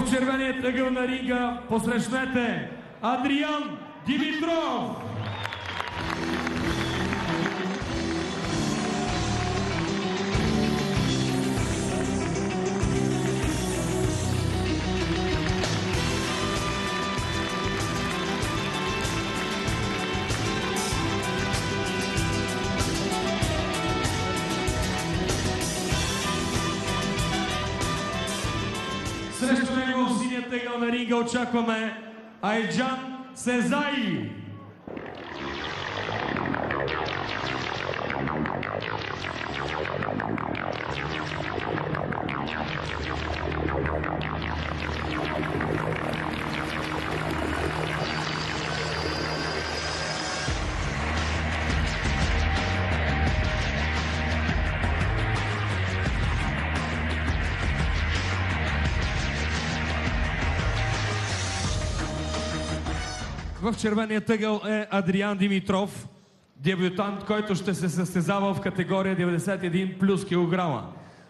В червения ъгъл на ринга посрещнете Адриан Димитров. Срещу него в синият ъгъл на ринга очакваме Айджан Сезай. В червения ъгъл е Адриан Димитров, дебютант, който ще се състезава в категория 91 плюс килограма.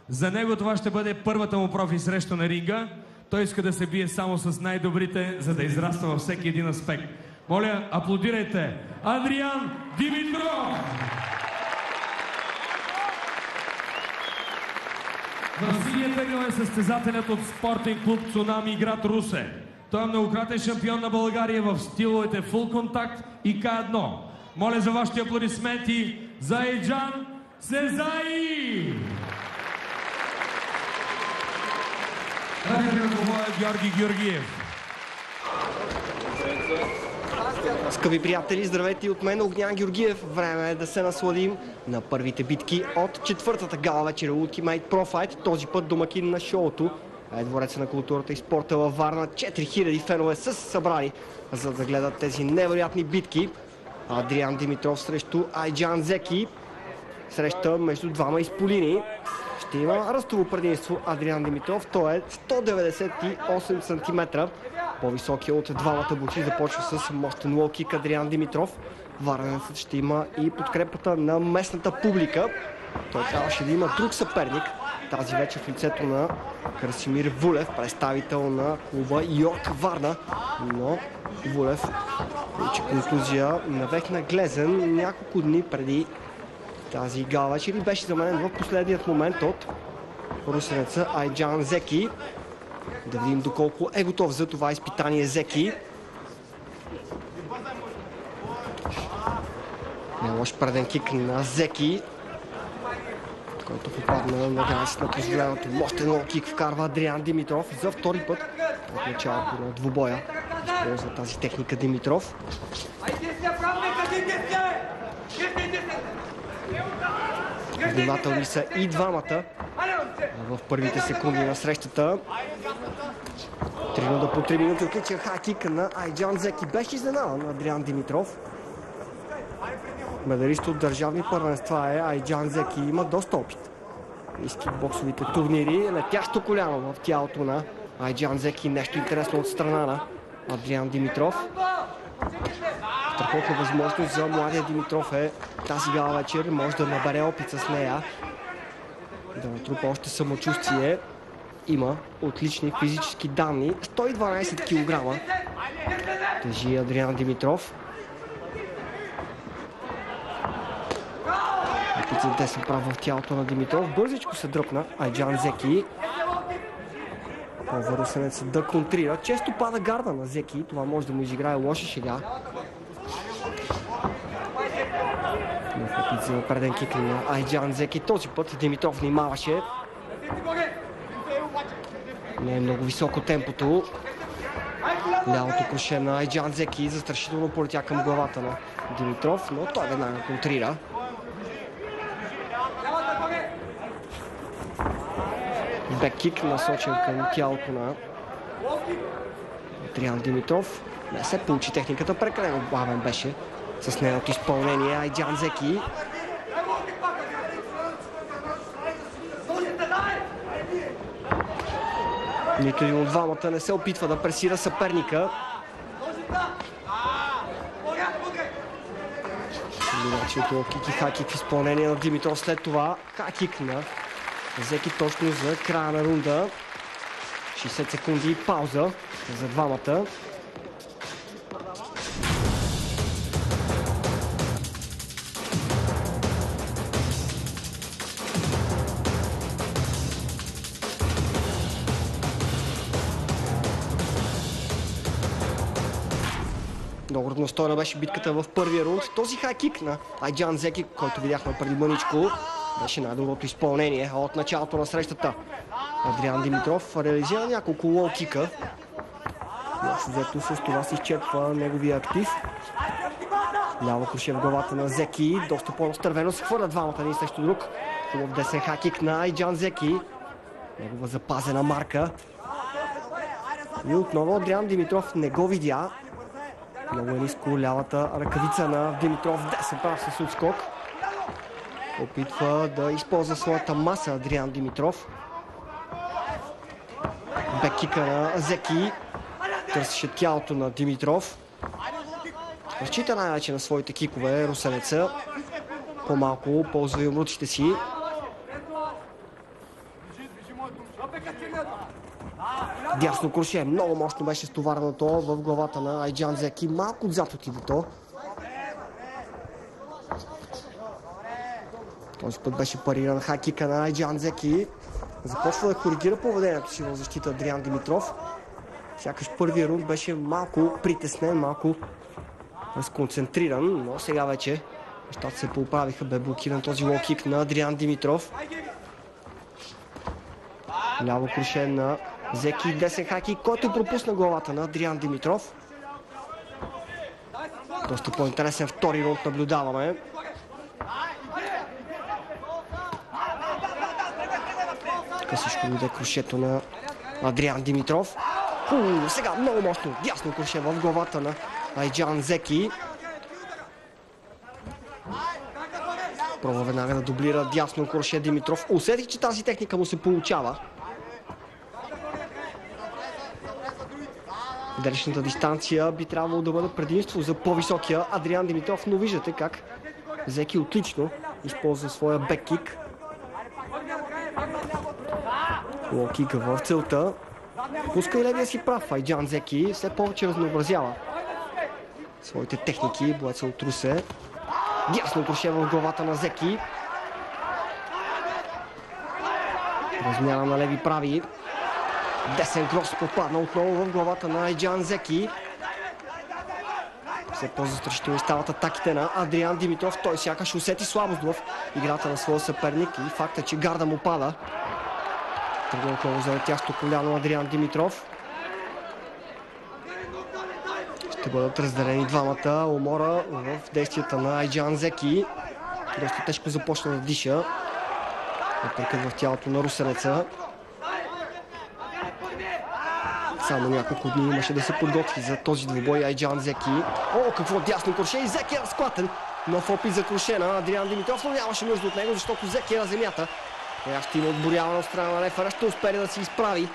За него това ще бъде първата му профи среща на ринга. Той иска да се бие само с най-добрите, за да израства във всеки един аспект. Моля, аплодирайте Адриан Димитров! В синия ъгъл е състезателят от спортен клуб Цунами, град Русе. Той е многократен шампион на България в стиловете Full Contact и К1. Моля за вашите аплодисменти за Айджан Сезай! Рефери на двубоя Георги Георгиев. Скъпи приятели, здравейте и от мен, Огнян Георгиев. Време е да се насладим на първите битки от четвъртата гала вечер Ultimate Pro Fight. Този път домакин на шоуто е Двореца на културата и спорта във Варна. 4000 фенове са се събрали, за да гледат тези невероятни битки. Адриан Димитров срещу Айджан Зеки. Среща между двама изполини. Ще има ръстово предимство Адриан Димитров. Той е 198 см. По-високи от двамата бойци. Започва с мощен лоу-кик Адриан Димитров. Варненецът ще има и подкрепата на местната публика. Той трябваше да има друг съперник тази вечер в лицето на Красимир Вулев, представител на клуба Йорк Варна. Но Вулев получи контузия на Вехна Глезен няколко дни преди тази гала вечер и беше заменен в последният момент от русенеца Айджан Зеки. Да видим доколко е готов за това изпитание Зеки. Не лош преден кик на Зеки, който попадна на границата на позволеното. Мощен лоу-кик вкарва Адриан Димитров за втори път от началото на двубоя. Използва тази техника Димитров. Внимателни са и двамата в първите секунди на срещата. 3 по 3 минути отличен хай-кик на Айджан Зеки. Беше изненадан на Адриан Димитров. Медалист от държавни първенства е Айджан Зеки. Има доста опит из кикбоксовите турнири. Летящо коляно в тялото на Айджан Зеки. Нещо интересно от страна на Адриан Димитров. Страхотна възможност за младия Димитров е тази гала вечер. Може да набере опит с нея, да натрупа още самочувствие. Има отлични физически данни. 112 кг тежи Адриан Димитров. Опитите се прави в тялото на Димитров. Бързичко се дръпна Айджан Зеки. Русенец да контрира. Често пада гарда на Зеки. Това може да му изиграе лоша шега. Опит за преден кик на Айджан Зеки. Този път Димитров внимаваше. Не е много високо темпото. Лявото круше на Айджан Зеки застрашително полетя към главата на Димитров, но той веднага контрира. Бек-кик насочен към тялото на Адриан Димитров. Не се получи техниката, прекалено бавен беше с нейното изпълнение Айджан Зеки. Нито един от двамата не се опитва да пресира съперника. Началото кик и хакик в изпълнение на Димитров. След това хакик на Зеки точно за края на рунда. 60 секунди пауза за двамата. Много равностойна беше битката в първия рунд. Този хайкик на Айджан Зеки, който видяхме преди мъничко, беше най-доброто изпълнение от началото на срещата. Адриан Димитров реализира няколко лоу-кика. Взето с това се изчерпва неговия актив. Ляво круше в главата на Зеки. Доста по-настървено се хвърлят двамата един срещу друг. Хубав десен хайкик на Айджан Зеки. Негова запазена марка. И отново Адриан Димитров не го видя. Много е ниско лявата ръкавица на Димитров. Десен прав с отскок. Опитва да използва своята маса Адриан Димитров. Беккика на Зеки. Търсеше тялото на Димитров. Разчита най-вече на своите кикове русенеца. По-малко ползва и умручите си. Дясно круше. Много мощно беше стовареното в главата на Айджан Зеки. Малко отзад отиде то. Този път беше париран хайкика на Айджан Зеки. Започва да коригира поведението си в защита Адриан Димитров. Сякаш първият рунд беше малко притеснен, малко разконцентриран, но сега вече нещата се поправиха. Бе блокиран този лоу-кик на Адриан Димитров. Ляво круше на Зеки, десен хайкик, който пропусна главата на Адриан Димитров. Доста по-интересен втори рунд наблюдаваме. Късичко дойде крушето на Адриан Димитров. Сега много мощно дясно круше в главата на Айджан Зеки. Пробва веднага да дублира дясно круше Димитров. Усетих, че тази техника му се получава. Далечната дистанция би трябвало да бъде предимство за по-високия Адриан Димитров, но виждате как Зеки отлично използва своя беккик. Лоу-кик в целта. Пуска и левия си прав. Айджан Зеки все повече разнообразява своите техники. Боеца от Русе. Дясно круше в главата на Зеки. Размяна на леви прави. Десен крос попадна отново в главата на Айджан Зеки. Все по-застрашителни стават атаките на Адриан Димитров. Той сякаш усети слабост в играта на своя съперник и факта, че гарда му пада. Тръгна отново за тясто коляно Адриан Димитров. Ще бъдат разделени двамата. Умора в действията на Айджан Зеки. Доста тежко започна да диша. Напъркът в тялото на русенеца. Само няколко дни имаше да се подготви за този двубой Айджан Зеки. О, какво дясно круше и Зеки е разклатен. Нов опит за круше на Адриан Димитров, но нямаше нужда от него, защото Зеки е на земята. Сега ще има отборяване от страна на рефера, ще успее да се изправи.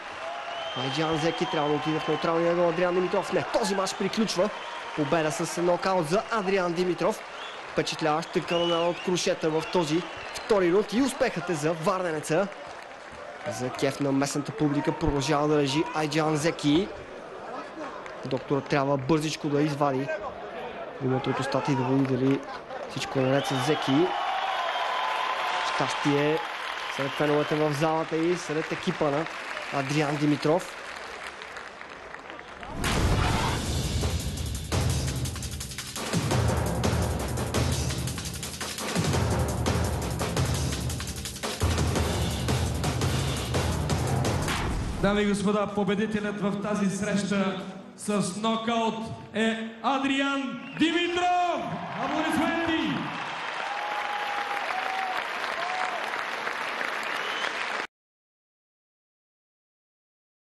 Айджан Зеки трябва да отиде в неутралния ъгъл. Адриан Димитров не. Този мач приключва. Победа с нокаут за Адриан Димитров. Впечатляваща канонада от крушета в този втори рунд и успехът е за варненеца. За кеф на местната публика продължава да лежи Айджан Зеки. Докторът трябва бързичко да извади гумата от устата и да види дали всичко е наред с Зеки. Щастие сред феновете в залата и сред екипа на Адриан Димитров. Дами и господа, победителят в тази среща с нокаут е Адриан Димитров!